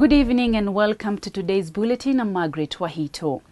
Good evening and welcome to today's bulletin. I'm Margaret Wahito.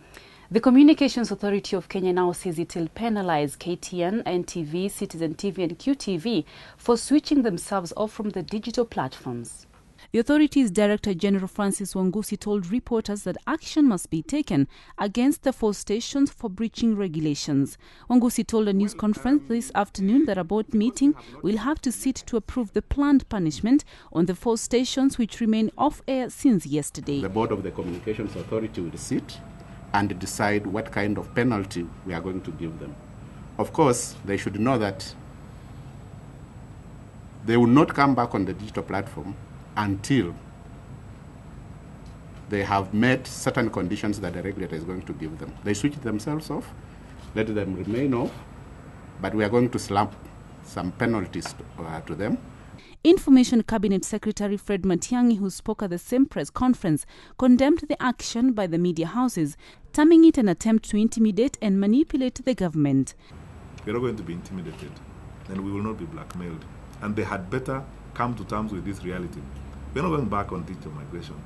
The Communications Authority of Kenya now says it will penalize KTN, NTV, Citizen TV and QTV for switching themselves off from the digital platforms. The authority's Director General Francis Wangusi told reporters that action must be taken against the 4 stations for breaching regulations. Wangusi told a news conference this afternoon that a board meeting will have to sit to approve the planned punishment on the 4 stations which remain off-air since yesterday. The board of the Communications Authority will sit and decide what kind of penalty we are going to give them. Of course, they should know that they will not come back on the digital platform until they have met certain conditions that the regulator is going to give them. They switch themselves off, let them remain off, but we are going to slap some penalties to them. Information Cabinet Secretary Fred Matiang'i, who spoke at the same press conference, condemned the action by the media houses, terming it an attempt to intimidate and manipulate the government. We are not going to be intimidated, and we will not be blackmailed. And they had better come to terms with this reality. We're not going back on digital migration.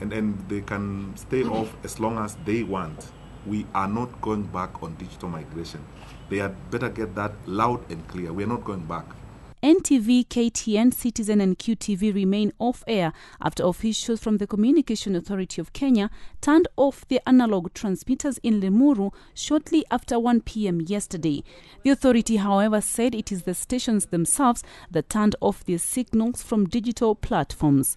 And they can stay off as long as they want. We are not going back on digital migration. They had better get that loud and clear. We're not going back. NTV, KTN, Citizen and QTV remain off-air after officials from the Communication Authority of Kenya turned off their analog transmitters in Limuru shortly after 1 p.m. yesterday. The authority, however, said it is the stations themselves that turned off their signals from digital platforms.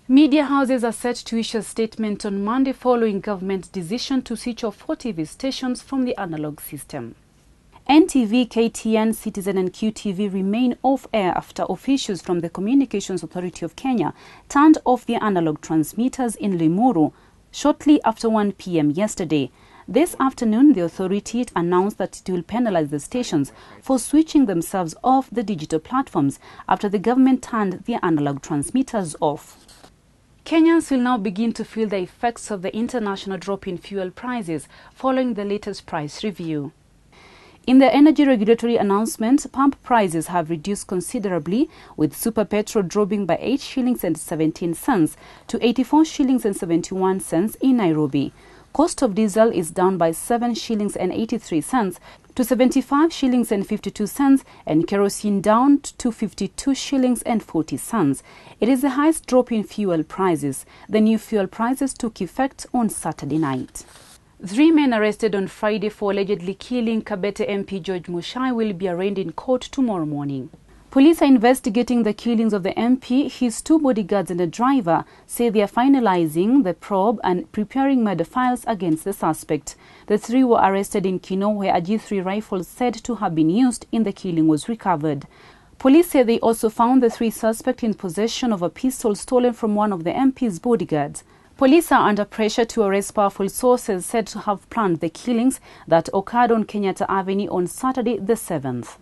Media houses are set to issue a statement on Monday following government's decision to switch off 4 TV stations from the analog system. NTV, KTN, Citizen and QTV remain off-air after officials from the Communications Authority of Kenya turned off their analog transmitters in Limuru shortly after 1 p.m. yesterday. This afternoon, the authority announced that it will penalize the stations for switching themselves off the digital platforms after the government turned their analog transmitters off. Kenyans will now begin to feel the effects of the international drop in fuel prices following the latest price review. In the energy regulatory announcement, pump prices have reduced considerably, with super petrol dropping by 8 shillings and 17 cents to 84 shillings and 71 cents in Nairobi. Cost of diesel is down by 7 shillings and 83 cents to 75 shillings and 52 cents, and kerosene down to 52 shillings and 40 cents. It is the highest drop in fuel prices. The new fuel prices took effect on Saturday night. 3 men arrested on Friday for allegedly killing Kabete MP George Mushai will be arraigned in court tomorrow morning. Police are investigating the killings of the MP, his 2 bodyguards and a driver, say they are finalizing the probe and preparing murder files against the suspect. The 3 were arrested in Kino, where a G3 rifle said to have been used in the killing was recovered. Police say they also found the 3 suspects in possession of a pistol stolen from one of the MP's bodyguards. Police are under pressure to arrest powerful sources said to have planned the killings that occurred on Kenyatta Avenue on Saturday the 7th.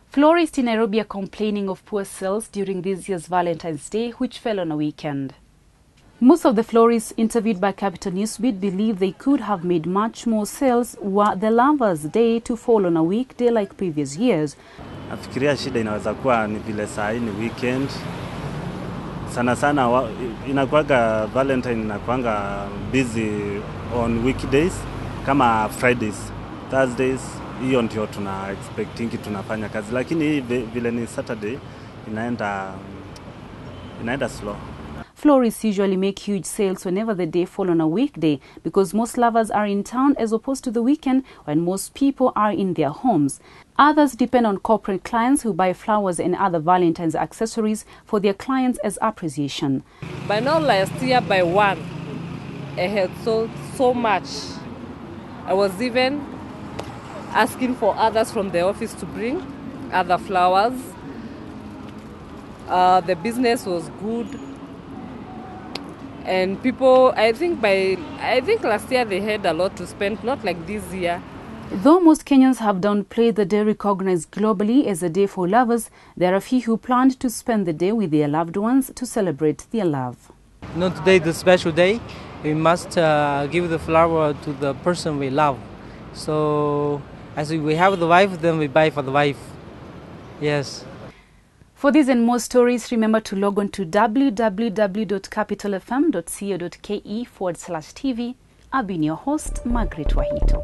Florists in Nairobi are complaining of poor sales during this year's Valentines Day, which fell on a weekend. Most of the florists interviewed by Capital Newsbeat believe they could have made much more sales were the Lovers' Day to fall on a weekday like previous years. Nafikiria shida inaweza kuwa ni vile saa hii ni weekend. Sana inakuwaga Valentine inakuanga busy on weekdays kama Fridays, Thursdays, hiyo ndio tuna expecting tunafanya kazi, lakini vile ni Saturday inaenda slow. Florists usually make huge sales whenever the day fall on a weekday because most lovers are in town as opposed to the weekend when most people are in their homes. Others depend on corporate clients who buy flowers and other Valentine's accessories for their clients as appreciation. By now last year by 1, I had sold so much. I was even asking for others from the office to bring other flowers. The business was good. And people, I think last year they had a lot to spend, not like this year. Though most Kenyans have downplayed the day recognized globally as a day for lovers, there are a few who planned to spend the day with their loved ones to celebrate their love. Not today, the special day. We must give the flower to the person we love. So, as we have the wife, then we buy for the wife. Yes. For these and more stories, remember to log on to www.capitalfm.co.ke/TV. I've been your host, Margaret Wahito.